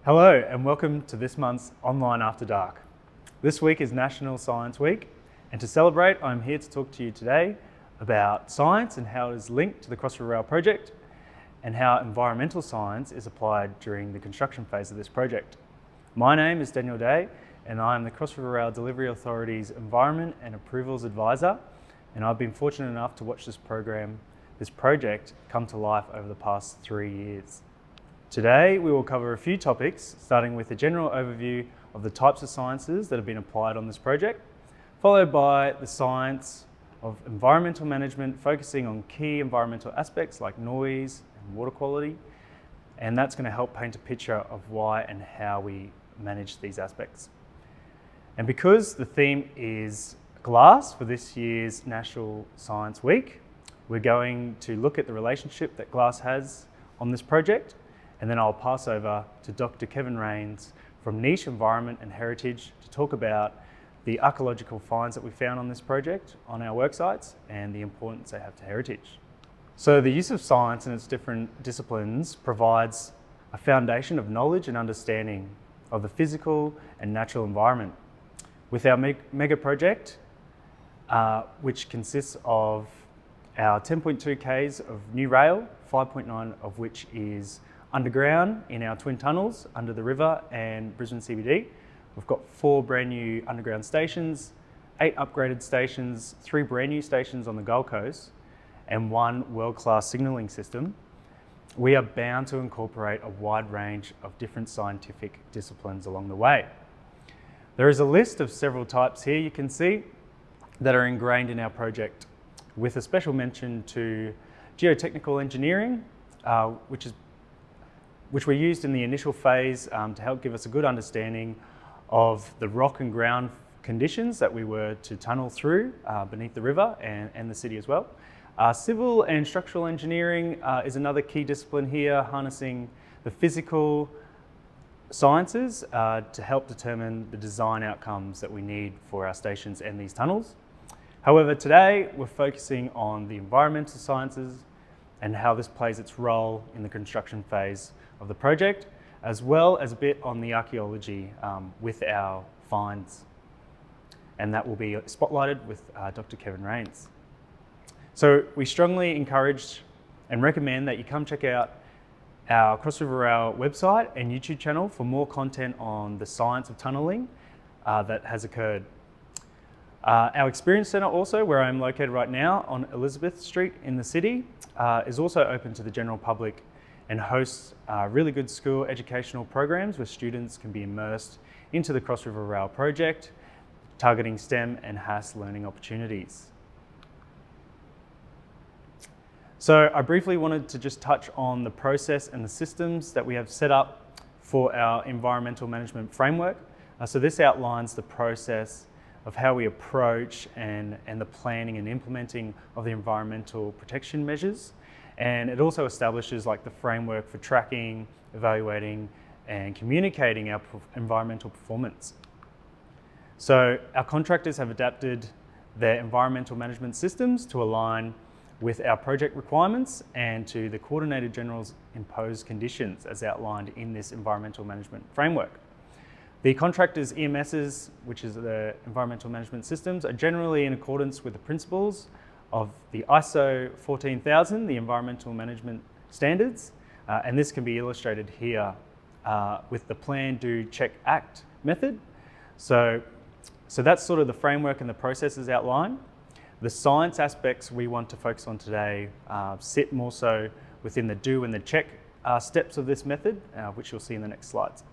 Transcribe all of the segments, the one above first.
Hello and welcome to this month's Online After Dark. This week is National Science Week, and to celebrate I'm here to talk to you today about science and how it is linked to the Cross River Rail project and how environmental science is applied during the construction phase of this project. My name is Daniel Day and I am the Cross River Rail Delivery Authority's Environment and Approvals Advisor, and I've been fortunate enough to watch this project come to life over the past 3 years. Today, we will cover a few topics, starting with a general overview of the types of sciences that have been applied on this project, followed by the science of environmental management, focusing on key environmental aspects like noise and water quality, and that's going to help paint a picture of why and how we manage these aspects. And because the theme is glass for this year's National Science Week, we're going to look at the relationship that glass has on this project. And then I'll pass over to Dr. Kevin Rains from Niche Environment and Heritage to talk about the archaeological finds that we found on this project on our work sites and the importance they have to heritage. So the use of science and its different disciplines provides a foundation of knowledge and understanding of the physical and natural environment. With our mega project, which consists of our 10.2 Ks of new rail, 5.9 of which is underground in our twin tunnels under the river and Brisbane CBD. We've got 4 brand new underground stations, 8 upgraded stations, 3 brand new stations on the Gold Coast, and 1 world-class signalling system. We are bound to incorporate a wide range of different scientific disciplines along the way. There is a list of several types here you can see that are ingrained in our project, with a special mention to Geotechnical Engineering, which were used in the initial phase to help give us a good understanding of the rock and ground conditions that we were to tunnel through beneath the river and the city as well. Civil and structural engineering is another key discipline here, harnessing the physical sciences to help determine the design outcomes that we need for our stations and these tunnels. However, today we're focusing on the environmental sciences and how this plays its role in the construction phase of the project, as well as a bit on the archaeology with our finds. And that will be spotlighted with Dr. Kevin Rains. So we strongly encourage and recommend that you come check out our Cross River Rail website and YouTube channel for more content on the science of tunnelling that has occurred. Our Experience Centre also, where I'm located right now on Elizabeth Street in the city, is also open to the general public and hosts really good school educational programs where students can be immersed into the Cross River Rail project, targeting STEM and HASS learning opportunities. So I briefly wanted to just touch on the process and the systems that we have set up for our environmental management framework. So this outlines the process of how we approach and the planning and implementing of the environmental protection measures. And it also establishes the framework for tracking, evaluating, and communicating our environmental performance. So our contractors have adapted their environmental management systems to align with our project requirements and to the Coordinator General's imposed conditions as outlined in this environmental management framework. The contractors' EMSs, which is the environmental management systems, are generally in accordance with the principles of the ISO 14000, the environmental management standards, and this can be illustrated here with the plan, do, check, act method. So that's sort of the framework and the processes outlined. The science aspects we want to focus on today sit more so within the do and the check steps of this method, which you'll see in the next slides.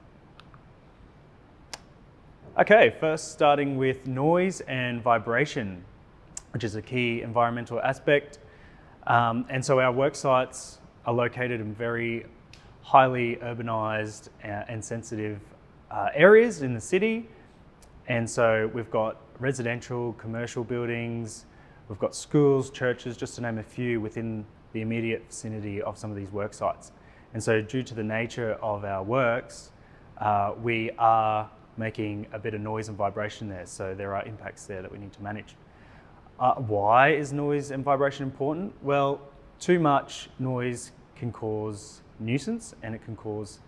Okay, first starting with noise and vibration, which is a key environmental aspect. And so our work sites are located in very highly urbanized and sensitive areas in the city. And so we've got residential, commercial buildings, we've got schools, churches, just to name a few within the immediate vicinity of some of these work sites. And so due to the nature of our works, we are making a bit of noise and vibration there. So there are impacts there that we need to manage. Why is noise and vibration important? Well, too much noise can cause nuisance and it can cause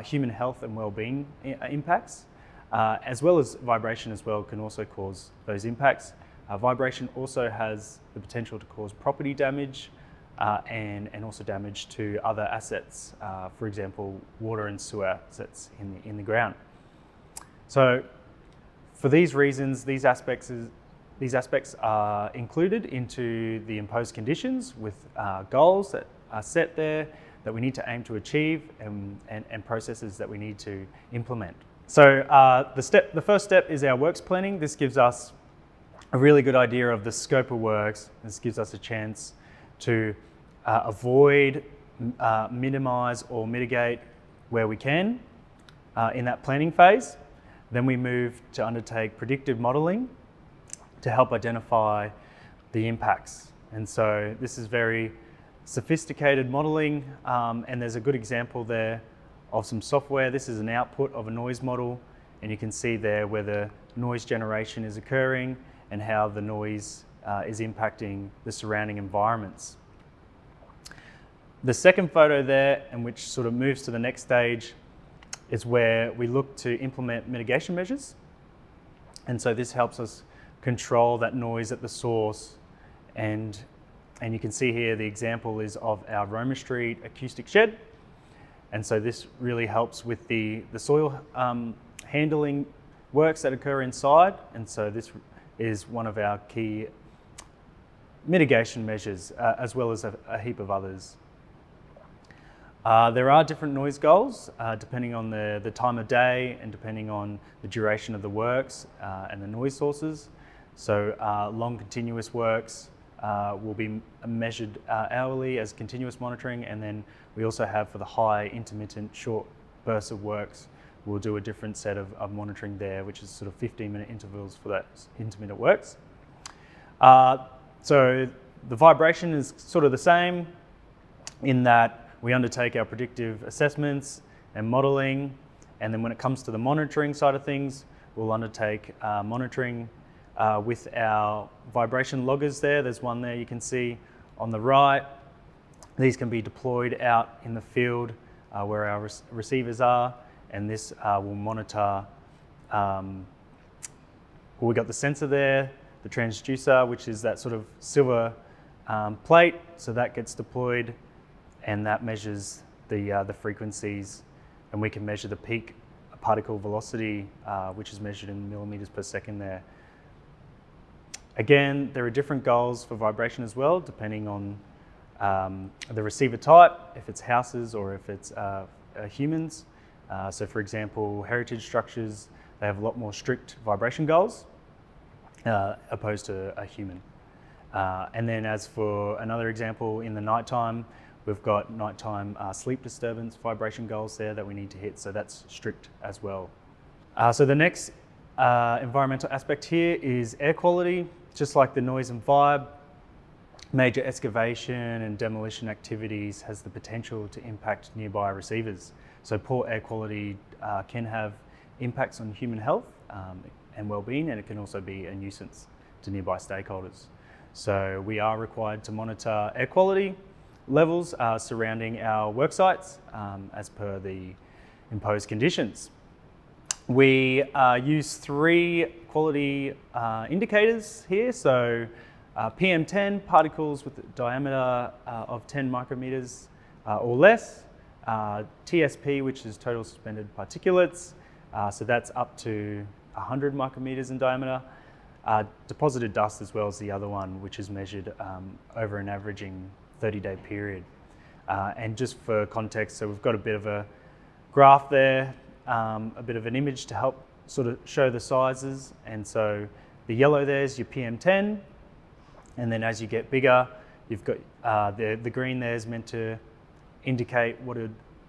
human health and well-being impacts, as well as vibration as well can also cause those impacts. Vibration also has the potential to cause property damage and also damage to other assets, for example, water and sewer assets in the ground. So for these reasons, these aspects are included into the imposed conditions with goals that are set there that we need to aim to achieve and processes that we need to implement. So the first step is our works planning. This gives us a really good idea of the scope of works. This gives us a chance to avoid, minimize or mitigate where we can in that planning phase. Then we move to undertake predictive modeling to help identify the impacts. And so this is very sophisticated modeling, and there's a good example there of some software. This is an output of a noise model, and you can see there where the noise generation is occurring and how the noise is impacting the surrounding environments. The second photo there, and which sort of moves to the next stage, is where we look to implement mitigation measures. And so this helps us control that noise at the source. And you can see here the example is of our Roma Street acoustic shed. And so this really helps with the soil handling works that occur inside. And so this is one of our key mitigation measures, as well as a heap of others. There are different noise goals depending on the time of day and depending on the duration of the works and the noise sources. So long continuous works will be measured hourly as continuous monitoring, and then we also have for the high intermittent short bursts of works, we'll do a different set of monitoring there, which is sort of 15-minute intervals for those intermittent works. So the vibration is sort of the same in that we undertake our predictive assessments and modeling, and then when it comes to the monitoring side of things, we'll undertake monitoring with our vibration loggers there. There's one there you can see on the right. These can be deployed out in the field where our receivers are, and this will monitor. We've got the sensor there, the transducer, which is that sort of silver plate, so that gets deployed, and that measures the frequencies, and we can measure the peak particle velocity, which is measured in millimeters per second there. Again, there are different goals for vibration as well, depending on the receiver type, if it's houses or if it's humans. So for example, heritage structures, they have a lot more strict vibration goals opposed to a human. And then as for another example, in the nighttime, we've got nighttime sleep disturbance vibration goals there that we need to hit, so that's strict as well. So the next environmental aspect here is air quality. Just like the noise and vibe, major excavation and demolition activities has the potential to impact nearby receivers. So poor air quality can have impacts on human health and well-being, and it can also be a nuisance to nearby stakeholders. So we are required to monitor air quality levels surrounding our work sites as per the imposed conditions. We use 3 quality indicators here. So PM10, particles with a diameter of 10 micrometers or less. TSP, which is total suspended particulates. So that's up to 100 micrometers in diameter. Deposited dust as well as the other one, which is measured over an averaging 30-day period. And just for context, so we've got a bit of a graph there, a bit of an image to help sort of show the sizes. And so the yellow there is your PM10, and then as you get bigger, you've got the green there is meant to indicate what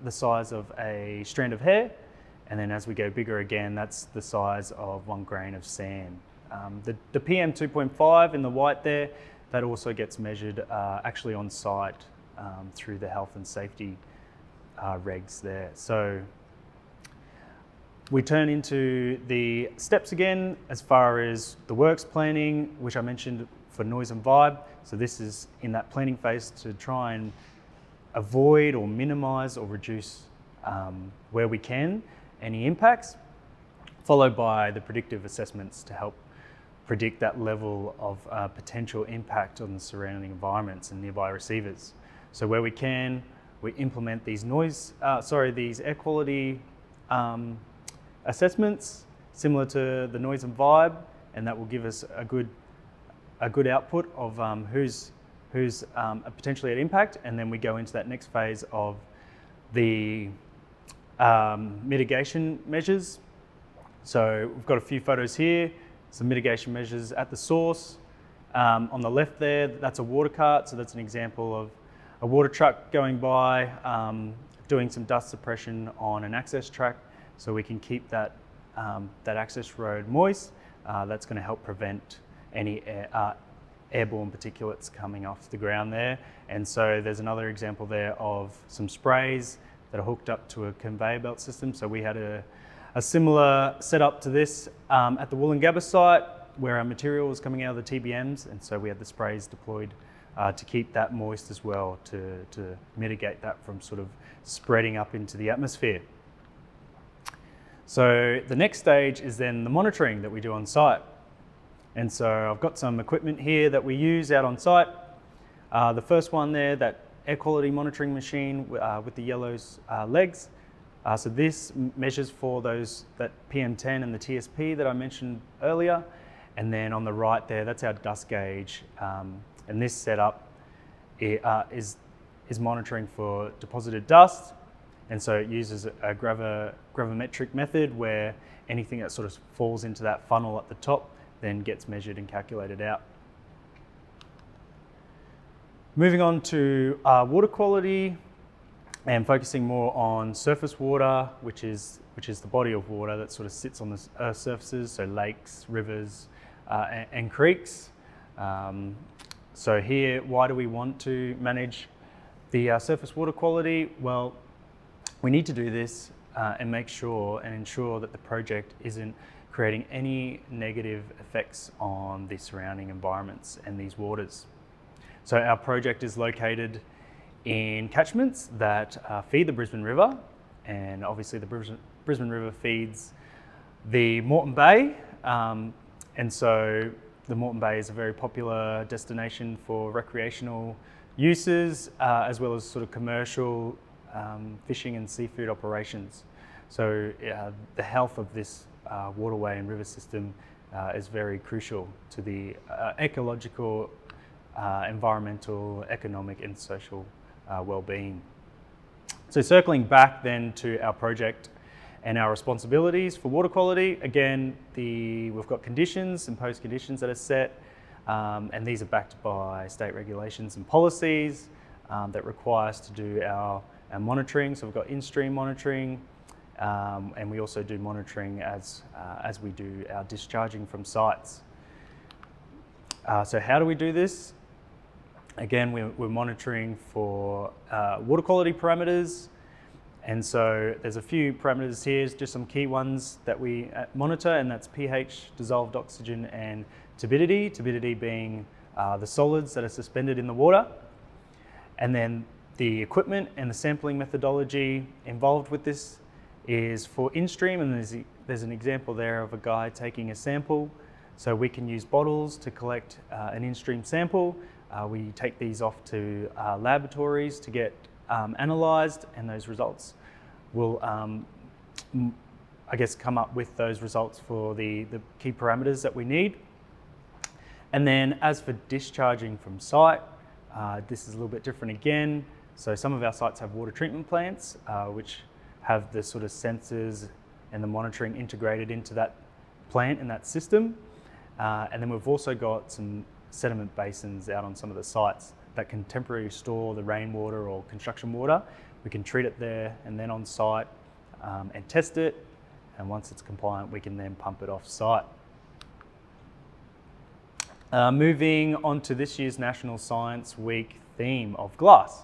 the size of a strand of hair, and then as we go bigger again, that's the size of 1 grain of sand. The PM 2.5 in the white there, that also gets measured actually on site through the health and safety regs there. So we turn into the steps again as far as the works planning, which I mentioned for noise and vibe. So this is in that planning phase to try and avoid or minimize or reduce where we can, any impacts, followed by the predictive assessments to help predict that level of potential impact on the surrounding environments and nearby receivers. So where we can, we implement these these air quality assessments similar to the noise and vibe, and that will give us a good output of who's potentially at impact, and then we go into that next phase of the mitigation measures. So we've got a few photos here, some mitigation measures at the source. On the left there, that's a water cart, so that's an example of a water truck going by, doing some dust suppression on an access track, so we can keep that access road moist. That's going to help prevent any airborne particulates coming off the ground there. And so there's another example there of some sprays that are hooked up to a conveyor belt system. So we had a similar setup to this at the Wollongabba site, where our material was coming out of the TBMs, and so we had the sprays deployed to keep that moist as well, to mitigate that from sort of spreading up into the atmosphere. So the next stage is then the monitoring that we do on site. And so I've got some equipment here that we use out on site. The first one there, that air quality monitoring machine with the yellow legs. So this measures for that PM10 and the TSP that I mentioned earlier. And then on the right there, that's our dust gauge. And this setup is monitoring for deposited dust. And so it uses a gravimetric method where anything that sort of falls into that funnel at the top then gets measured and calculated out. Moving on to water quality and focusing more on surface water, which is the body of water that sort of sits on the Earth's surfaces, so lakes, rivers, and creeks. So here, why do we want to manage the surface water quality? Well, we need to do this and make sure and ensure that the project isn't creating any negative effects on the surrounding environments and these waters. So our project is located in catchments that feed the Brisbane River, and obviously the Brisbane River feeds the Moreton Bay, and so the Moreton Bay is a very popular destination for recreational uses, as well as sort of commercial fishing and seafood operations. So the health of this waterway and river system is very crucial to the ecological, environmental, economic and social well-being. So circling back then to our project and our responsibilities for water quality, again, we've got conditions, imposed conditions that are set, and these are backed by state regulations and policies that require us to do our monitoring. So we've got in-stream monitoring, and we also do monitoring as we do our discharging from sites. So how do we do this? Again, we're monitoring for water quality parameters, and so there's a few parameters here, just some key ones that we monitor, and that's pH, dissolved oxygen, and turbidity. Turbidity being the solids that are suspended in the water. And then the equipment and the sampling methodology involved with this is for in-stream, and there's an example there of a guy taking a sample. So we can use bottles to collect an in-stream sample. We take these off to laboratories to get analysed, and those results will, I guess, come up with those results for the key parameters that we need. And then as for discharging from site, this is a little bit different again. So some of our sites have water treatment plants, which have the sort of sensors and the monitoring integrated into that plant and that system. And then we've also got some sediment basins out on some of the sites that can temporarily store the rainwater or construction water. We can treat it there and then on site and test it. And once it's compliant, we can then pump it off site. Moving on to this year's National Science Week theme of glass.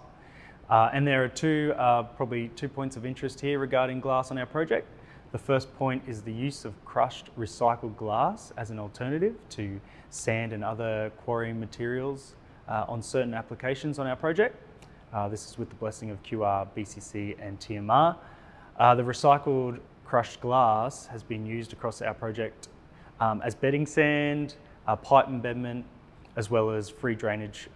And there are probably two points of interest here regarding glass on our project. The first point is the use of crushed recycled glass as an alternative to sand and other quarry materials on certain applications on our project. This is with the blessing of QR, BCC and TMR. The recycled crushed glass has been used across our project as bedding sand, pipe embedment, as well as free drainage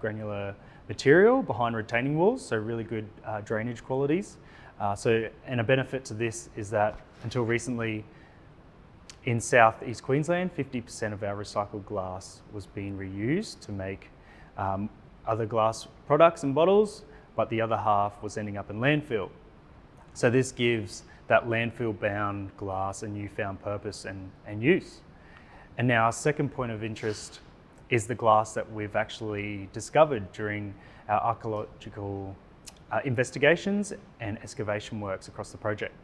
granular material behind retaining walls, so really good drainage qualities. And a benefit to this is that until recently in southeast Queensland, 50% of our recycled glass was being reused to make other glass products and bottles, but the other half was ending up in landfill. So this gives that landfill-bound glass a newfound purpose and use. And now our second point of interest is the glass that we've actually discovered during our archaeological investigations and excavation works across the project.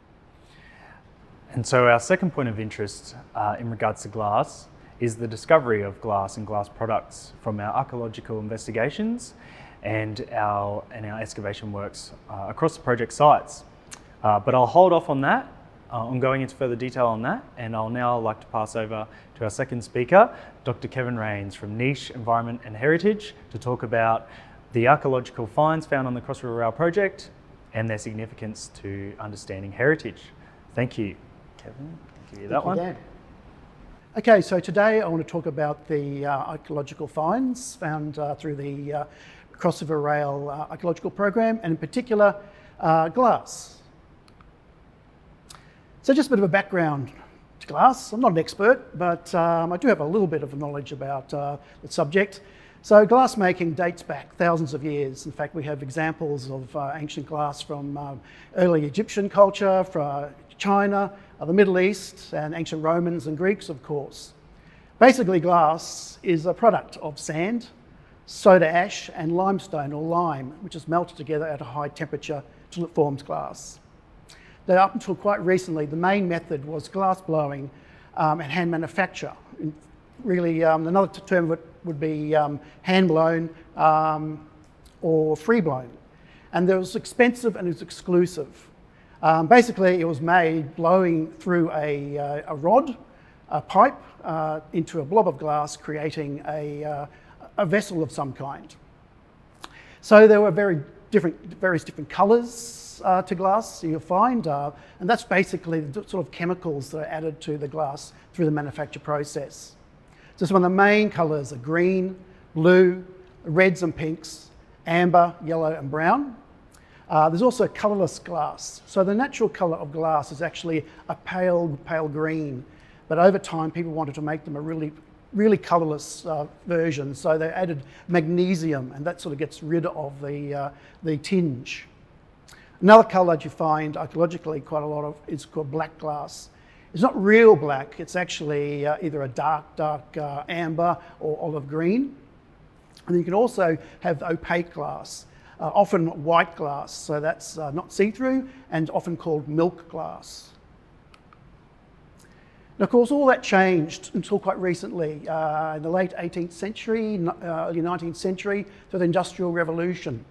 And so our second point of interest in regards to glass is the discovery of glass and glass products from our archaeological investigations and our excavation works across the project sites. But I'll hold off on that, on going into further detail on that, and I'll now like to pass over to our second speaker, Dr. Kevin Rains from Niche, Environment and Heritage, to talk about the archaeological finds found on the Cross River Rail project and their significance to understanding heritage. Thank you, Kevin. I'll give you that one. Dan. Okay, so today I want to talk about the archaeological finds found through the Cross River Rail archaeological program, and in particular, glass. So just a bit of a background to glass. I'm not an expert, but I do have a little bit of knowledge about the subject. So glass making dates back thousands of years. In fact, we have examples of ancient glass from early Egyptian culture, from China, the Middle East, and ancient Romans and Greeks, of course. Basically, glass is a product of sand, soda ash, and limestone or lime, which is melted together at a high temperature till it forms glass. Now, up until quite recently, the main method was glass blowing and hand manufacture. Really, another term would be hand blown or free blown. And it was expensive and it was exclusive. Basically, it was made blowing through a rod, a pipe, into a blob of glass, creating a vessel of some kind. So there were various different colours to glass you'll find, and that's basically the sort of chemicals that are added to the glass through the manufacture process. So some of the main colours are green, blue, reds and pinks, amber, yellow and brown. There's also colorless glass. So the natural colour of glass is actually a pale green, but over time people wanted to make them a really colourless version, so they added magnesium, and that sort of gets rid of the tinge. Another colour that you find archaeologically quite a lot of is called black glass. It's not real black, it's actually either a dark amber or olive green. And you can also have opaque glass, often white glass, so that's not see-through and often called milk glass. And of course, all that changed until quite recently, in the late 18th century, early 19th century, through the Industrial Revolution.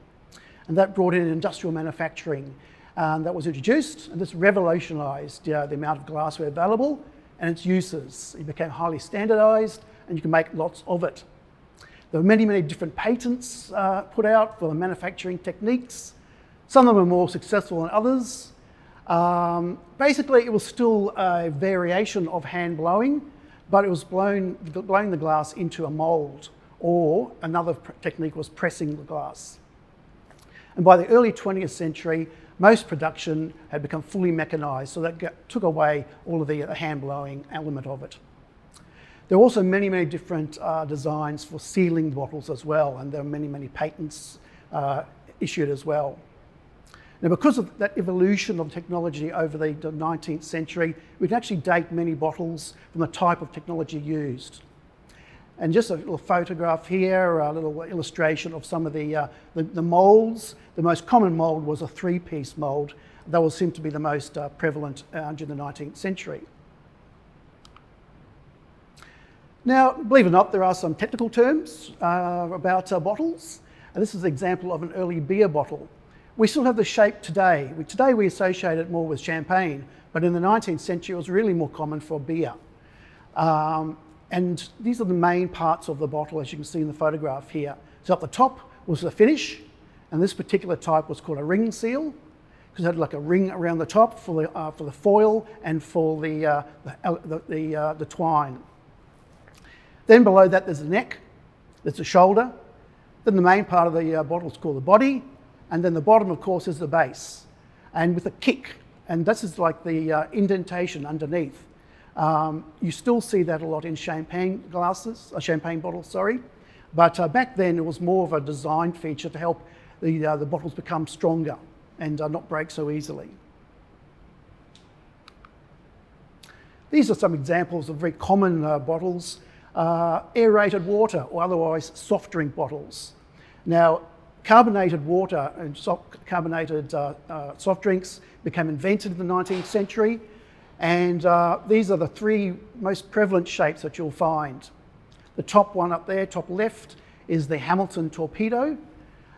And that brought in industrial manufacturing. That was introduced, and this revolutionised the amount of glassware available and its uses. It became highly standardised, and you can make lots of it. There were many different patents put out for the manufacturing techniques. Some of them were more successful than others. Basically, it was still a variation of hand blowing, but it was blowing the glass into a mould, or another technique was pressing the glass. And by the early 20th century, most production had become fully mechanised, so that took away all of the hand blowing element of it. There were also many different designs for sealing bottles as well, and there were many patents issued as well. Now, because of that evolution of technology over the 19th century, we can actually date many bottles from the type of technology used. And just a little photograph here, a little illustration of some of the moulds. The most common mould was a three-piece mould. That was seemed to be the most prevalent during the 19th century. Now, believe it or not, there are some technical terms about bottles. And this is an example of an early beer bottle. We still have the shape today. Today we associate it more with champagne, but in the 19th century it was really more common for beer. And these are the main parts of the bottle, as you can see in the photograph here. So up the top was the finish, and this particular type was called a ring seal, because it had like a ring around the top for the foil and for the twine. Then below that there's the neck, there's the shoulder, then the main part of the bottle is called the body, and then the bottom, of course, is the base, and with a kick, and this is like the indentation underneath. You still see that a lot in champagne bottles, sorry. But back then it was more of a design feature to help the bottles become stronger and not break so easily. These are some examples of very common bottles. Aerated water, or otherwise soft drink bottles. Now, carbonated water and carbonated soft drinks became invented in the 19th century. And these are the three most prevalent shapes that you'll find. The top one up there, top left, is the Hamilton Torpedo.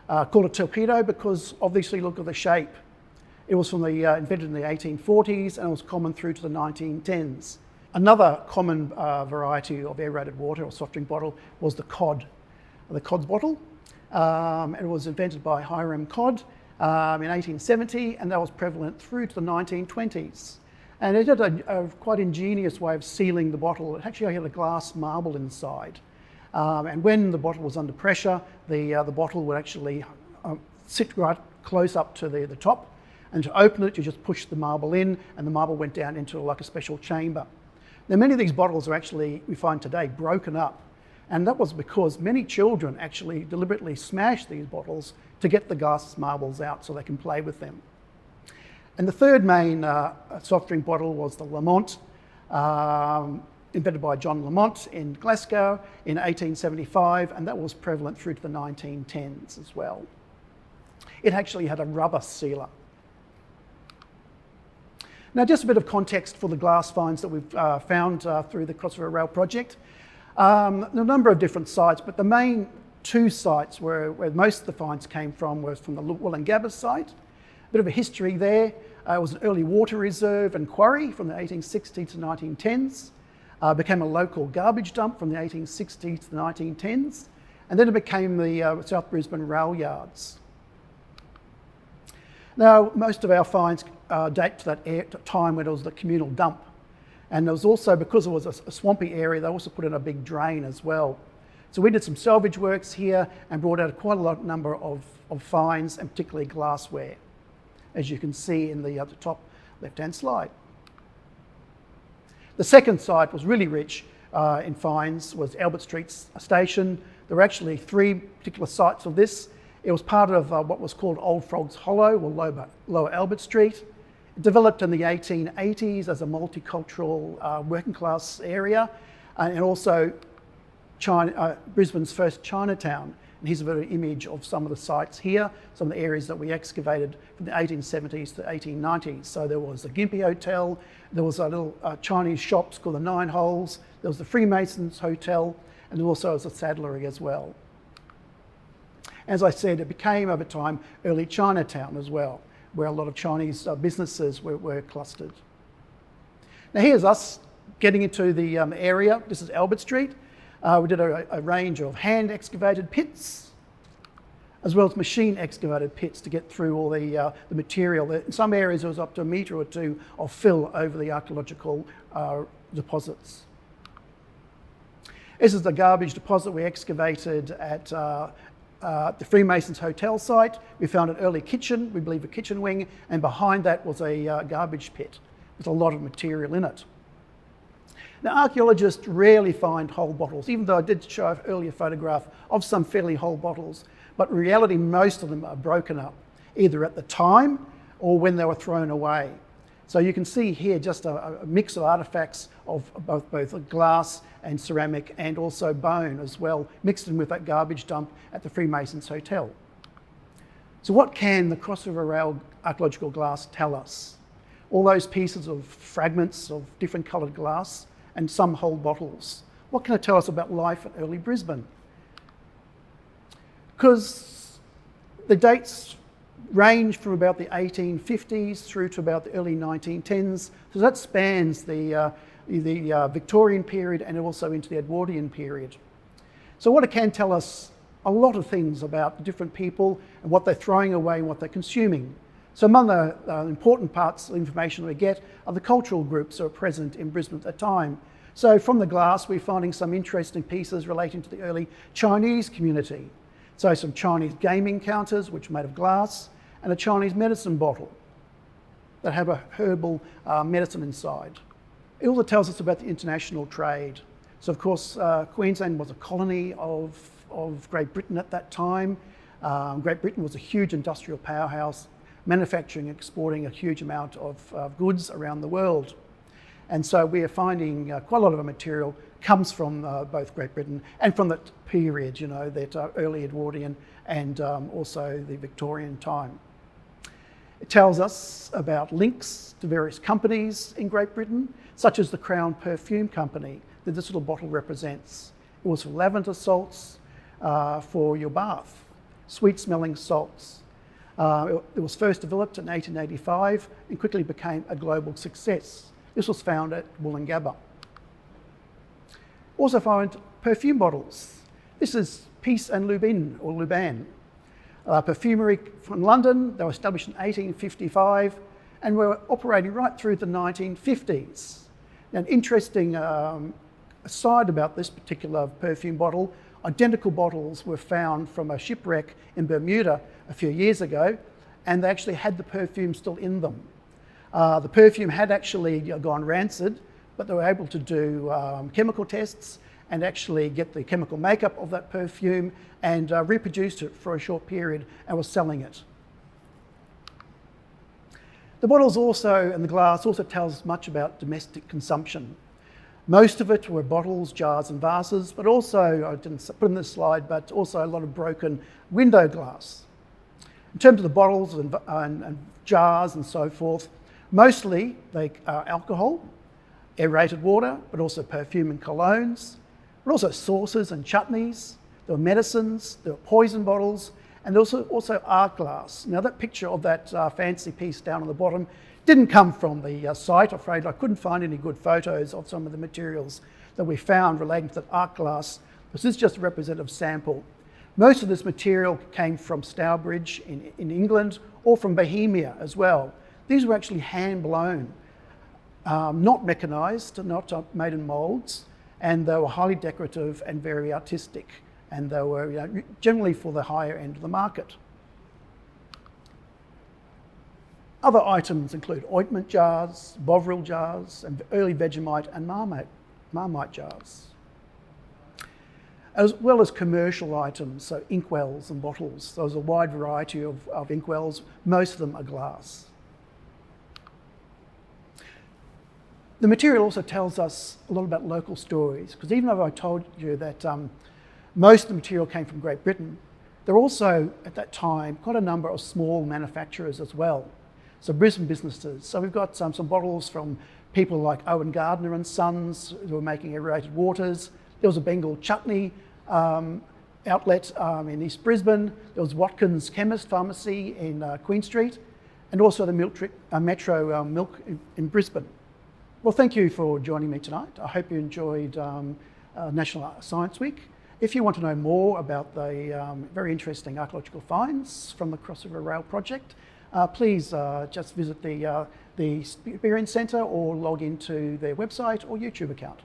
Called a torpedo because obviously look at the shape. It was invented in the 1840s and it was common through to the 1910s. Another common variety of aerated water or soft drink bottle was the cod, the cod's bottle. It was invented by Hiram Cod in 1870 and that was prevalent through to the 1920s. And it had a quite ingenious way of sealing the bottle. It actually had a glass marble inside. And when the bottle was under pressure, the bottle would actually sit right close up to the top. And to open it, you just push the marble in and the marble went down into like a special chamber. Now, many of these bottles are actually, we find today, broken up. And that was because many children actually deliberately smashed these bottles to get the glass marbles out so they can play with them. And the third main soft drink bottle was the Lamont, invented by John Lamont in Glasgow in 1875, and that was prevalent through to the 1910s as well. It actually had a rubber sealer. Now, just a bit of context for the glass finds that we've found through the Crossriver Rail project. A number of different sites, but the main two sites where most of the finds came from was from the Woolloongabba site. A bit of a history there. It was an early water reserve and quarry from the 1860s to 1910s. Became a local garbage dump from the 1860s to the 1910s. And then it became the South Brisbane rail yards. Now, most of our finds date to that time when it was the communal dump. And there was also, because it was a swampy area, they also put in a big drain as well. So we did some salvage works here and brought out quite a number of finds, and particularly glassware, as you can see in the top left-hand slide. The second site was really rich in finds, was Albert Street Station. There were actually three particular sites of this. It was part of what was called Old Frogs Hollow, or Lower Albert Street. It developed in the 1880s as a multicultural working class area, and also Brisbane's first Chinatown. And here's a bit of an image of some of the sites here, some of the areas that we excavated from the 1870s to the 1890s. So there was the Gympie Hotel, there was a little Chinese shops called the Nine Holes, there was the Freemasons Hotel, and there also was a saddlery as well. As I said, it became over time early Chinatown as well, where a lot of Chinese businesses were clustered. Now here's us getting into the area. This is Albert Street. We did a range of hand excavated pits, as well as machine excavated pits to get through all the material. In some areas there was up to 1 metre or 2 of fill over the archaeological deposits. This is the garbage deposit we excavated at the Freemasons Hotel site. We found an early kitchen, we believe a kitchen wing, and behind that was a garbage pit with a lot of material in it. Now, archaeologists rarely find whole bottles, even though I did show an earlier photograph of some fairly whole bottles, but in reality most of them are broken up, either at the time or when they were thrown away. So you can see here just a mix of artefacts of both glass and ceramic and also bone as well, mixed in with that garbage dump at the Freemasons Hotel. So what can the Crossriver Rail archaeological glass tell us? All those pieces of fragments of different coloured glass and some whole bottles. What can it tell us about life at early Brisbane? Because the dates range from about the 1850s through to about the early 1910s. So that spans the Victorian period and also into the Edwardian period. So what it can tell us a lot of things about different people and what they're throwing away and what they're consuming. So among the important parts of information we get are the cultural groups that are present in Brisbane at the time. So from the glass, we're finding some interesting pieces relating to the early Chinese community. So some Chinese gaming counters, which are made of glass, and a Chinese medicine bottle that have a herbal medicine inside. It also tells us about the international trade. So of course, Queensland was a colony of Great Britain at that time. Great Britain was a huge industrial powerhouse, manufacturing and exporting a huge amount of goods around the world. And so we are finding quite a lot of our material comes from both Great Britain and from that period, you know, that early Edwardian and also the Victorian time. It tells us about links to various companies in Great Britain, such as the Crown Perfume Company that this little bottle represents. It was for lavender salts for your bath, sweet-smelling salts. It was first developed in 1885 and quickly became a global success. This was found at Woolloongabba. Also found perfume bottles. This is Peace and Lubin, or Luban. Perfumery from London. They were established in 1855 and were operating right through the 1950s. An interesting aside about this particular perfume bottle, identical bottles were found from a shipwreck in Bermuda a few years ago, and they actually had the perfume still in them. The perfume had actually gone rancid, but they were able to do chemical tests and actually get the chemical makeup of that perfume and reproduced it for a short period and was selling it. The bottles also, and the glass also tells much about domestic consumption. Most of it were bottles, jars and vases, but also, I didn't put in this slide, but also a lot of broken window glass. In terms of the bottles and jars and so forth, mostly they are alcohol, aerated water, but also perfume and colognes, but also sauces and chutneys. There were medicines, there were poison bottles, and also art glass. Now that picture of that fancy piece down on the bottom didn't come from the site, I'm afraid. I couldn't find any good photos of some of the materials that we found relating to that art glass, because this is just a representative sample. Most of this material came from Stourbridge in England or from Bohemia as well. These were actually hand blown, not mechanised, not made in moulds, and they were highly decorative and very artistic, and they were generally for the higher end of the market. Other items include ointment jars, Bovril jars, and early Vegemite and Marmite jars, as well as commercial items, so inkwells and bottles. So there's a wide variety of inkwells, most of them are glass. The material also tells us a lot about local stories, because even though I told you that most of the material came from Great Britain, there were also, at that time, quite a number of small manufacturers as well. So Brisbane businesses. So we've got some bottles from people like Owen Gardner and Sons, who were making aerated waters. There was a Bengal chutney outlet in East Brisbane. There was Watkins Chemist Pharmacy in Queen Street, and also the Metro Milk in Brisbane. Well, thank you for joining me tonight. I hope you enjoyed National Science Week. If you want to know more about the very interesting archaeological finds from the Cross River Rail project, please just visit the Experience Centre or log into their website or YouTube account.